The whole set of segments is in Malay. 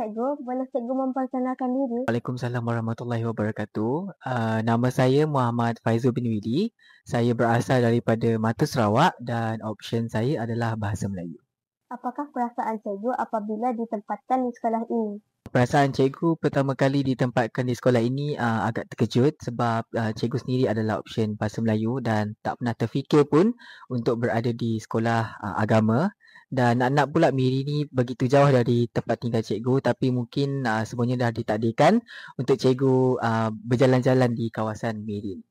cikgu. Boleh cikgu memperkenalkan diri? Waalaikumsalam warahmatullahi wabarakatuh. Nama saya Muhammad Faizul bin Widi. Saya berasal daripada Mata Sarawak dan option saya adalah Bahasa Melayu. Apakah perasaan cikgu apabila ditempatkan di sekolah ini? Perasaan cikgu pertama kali ditempatkan di sekolah ini agak terkejut sebab cikgu sendiri adalah option Bahasa Melayu dan tak pernah terfikir pun untuk berada di sekolah agama. Dan nak pula Miri ni begitu jauh dari tempat tinggal cikgu, tapi mungkin semuanya dah ditakdirkan untuk cikgu berjalan-jalan di kawasan Miri.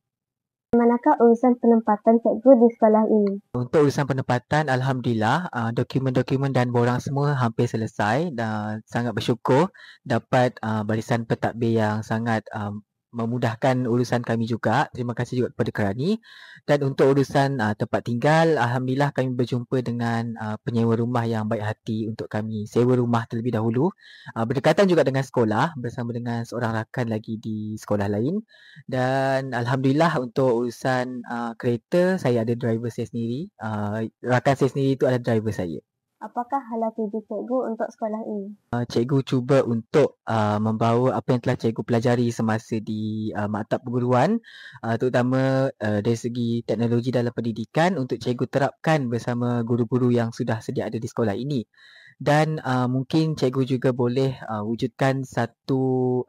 Manakah urusan penempatan cikgu di sekolah ini? Untuk urusan penempatan, Alhamdulillah, dokumen-dokumen dan borang semua hampir selesai dan sangat bersyukur dapat barisan pentadbir yang sangat memudahkan urusan kami juga. Terima kasih juga kepada Kerani. Dan untuk urusan tempat tinggal, Alhamdulillah kami berjumpa dengan penyewa rumah yang baik hati untuk kami sewa rumah terlebih dahulu. Berdekatan juga dengan sekolah bersama dengan seorang rakan lagi di sekolah lain. Dan Alhamdulillah untuk urusan kereta, saya ada driver saya sendiri. Rakan saya sendiri itu adalah driver saya. Apakah hala tuju cikgu untuk sekolah ini? Cikgu cuba untuk membawa apa yang telah cikgu pelajari semasa di maktab perguruan, terutama dari segi teknologi dalam pendidikan untuk cikgu terapkan bersama guru-guru yang sudah sedia ada di sekolah ini. Dan mungkin cikgu juga boleh wujudkan satu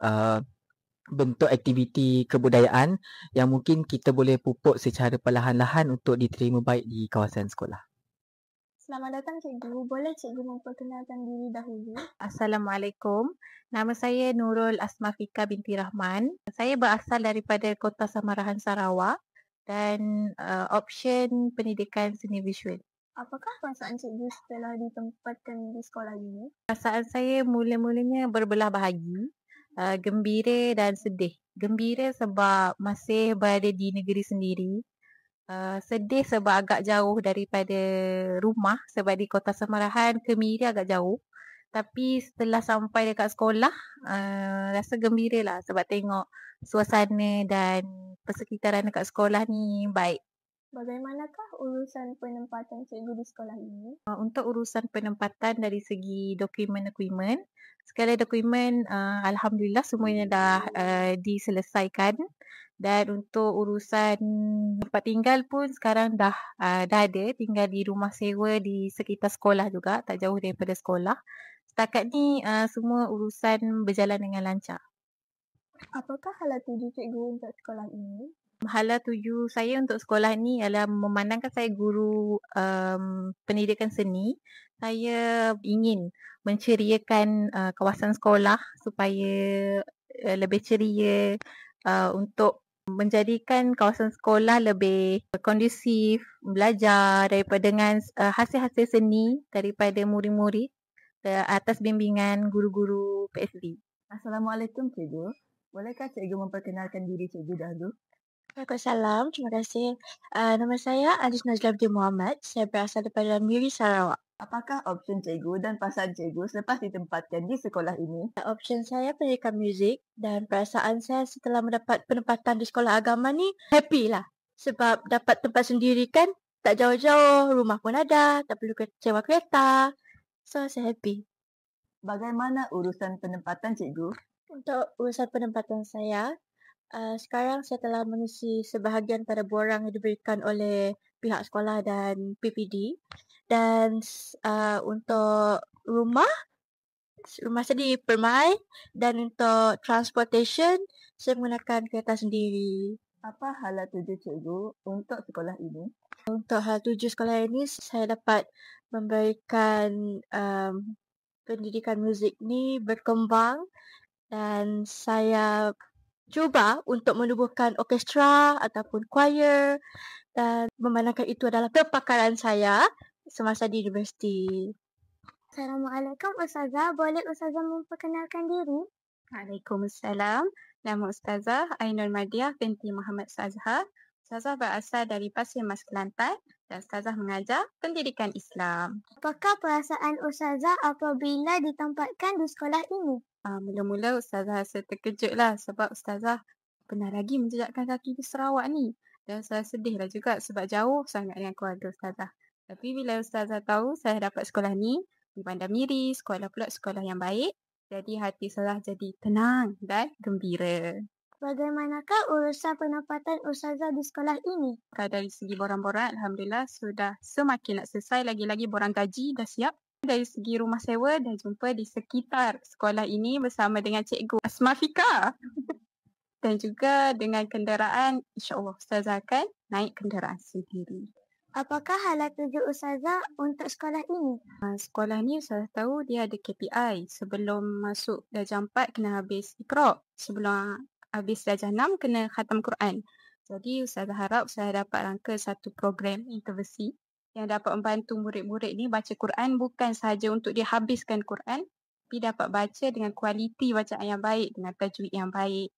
bentuk aktiviti kebudayaan yang mungkin kita boleh pupuk secara perlahan-lahan untuk diterima baik di kawasan sekolah. Selamat datang cikgu. Boleh cikgu memperkenalkan diri dahulu? Assalamualaikum. Nama saya Nurul Asmafika binti Rahman. Saya berasal daripada Kota Samarahan, Sarawak dan option pendidikan seni visual. Apakah perasaan cikgu setelah ditempatkan di sekolah ini? Perasaan saya mula-mulanya berbelah bahagi, gembira dan sedih. Gembira sebab masih berada di negeri sendiri. Sedih sebab agak jauh daripada rumah sebab di Kota Samarahan ke Miri agak jauh. Tapi setelah sampai dekat sekolah, rasa gembira lah sebab tengok suasana dan persekitaran dekat sekolah ni baik. Bagaimanakah urusan penempatan cikgu di sekolah ini? Untuk urusan penempatan dari segi dokumen-dokumen, segala dokumen Alhamdulillah semuanya dah diselesaikan. Dan untuk urusan tempat tinggal pun sekarang dah ada, tinggal di rumah sewa di sekitar sekolah juga, tak jauh daripada sekolah. Setakat ni semua urusan berjalan dengan lancar. Apakah hala tuju cikgu untuk sekolah ini? Hala tuju saya untuk sekolah ni adalah memandangkan saya guru pendidikan seni. Saya ingin menceriakan kawasan sekolah supaya lebih ceria untuk menjadikan kawasan sekolah lebih kondusif, belajar daripada dengan hasil-hasil seni daripada murid-murid atas bimbingan guru-guru PSB. Assalamualaikum cikgu. Bolehkah cikgu memperkenalkan diri cikgu dahulu? Waalaikumsalam. Terima kasih. Nama saya Aziz Nazla binti Muhammad. Saya berasal daripada Miri, Sarawak. Apakah option cikgu dan perasaan cikgu selepas ditempatkan di sekolah ini? Option saya pendidikan muzik dan perasaan saya setelah mendapat penempatan di sekolah agama ni happy lah. Sebab dapat tempat sendiri kan, tak jauh-jauh, rumah pun ada, tak perlu sewa kereta. So saya happy. Bagaimana urusan penempatan cikgu? Untuk urusan penempatan saya, sekarang saya telah mengisi sebahagian pada borang yang diberikan oleh pihak sekolah dan PPD. Dan untuk rumah saya di Permai, dan untuk transportation saya menggunakan kereta sendiri. Apa hala tuju cikgu untuk sekolah ini? Untuk hal tuju sekolah ini saya dapat memberikan pendidikan muzik ni berkembang dan saya cuba untuk menubuhkan orkestra ataupun choir dan memandangkan itu adalah kepakaran saya semasa di universiti. Assalamualaikum Ustazah. Boleh Ustazah memperkenalkan diri? Waalaikumsalam. Nama Ustazah Ainul Madiah binti Muhammad Sazhar. Ustazah berasal dari Pasir Mas, Kelantan dan Ustazah mengajar pendidikan Islam. Apakah perasaan Ustazah apabila ditempatkan di sekolah ini? Mula-mula Ustazah rasa terkejut lah sebab Ustazah pernah lagi menjejakkan kaki di Sarawak ni. Dan saya sedih lah juga sebab jauh sangat dengan keluarga Ustazah. Tapi bila Ustazah tahu saya dapat sekolah ni, di Bandar Miri, sekolah pula sekolah yang baik, Jadi hati Ustazah jadi tenang dan gembira. Bagaimanakah urusan pendapatan Ustazah di sekolah ini? Kalau dari segi borang-borang, Alhamdulillah sudah semakin nak selesai. Lagi-lagi borang gaji dah siap. Dari segi rumah sewa dah jumpa di sekitar sekolah ini bersama dengan Cikgu Asma Fika. Dan juga dengan kenderaan, insyaAllah Ustazah akan naik kenderaan sendiri. Apakah halat tuju Ustazah untuk sekolah ini? Sekolah ni Ustazah tahu dia ada KPI. Sebelum masuk darjah 4 kena habis Iqra'. Sebelum habis darjah 6 kena khatam Quran. Jadi Ustazah harap saya dapat rangka satu program intervensi yang dapat membantu murid-murid ni baca Quran bukan sahaja untuk dia habiskan Quran, tapi dapat baca dengan kualiti bacaan yang baik, dengan tajwid yang baik,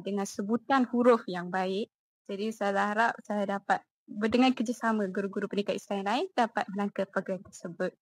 dengan sebutan huruf yang baik. Jadi Ustazah harap saya dapat dengan kerjasama guru-guru pendidikan Islam lain dapat melangkah program tersebut.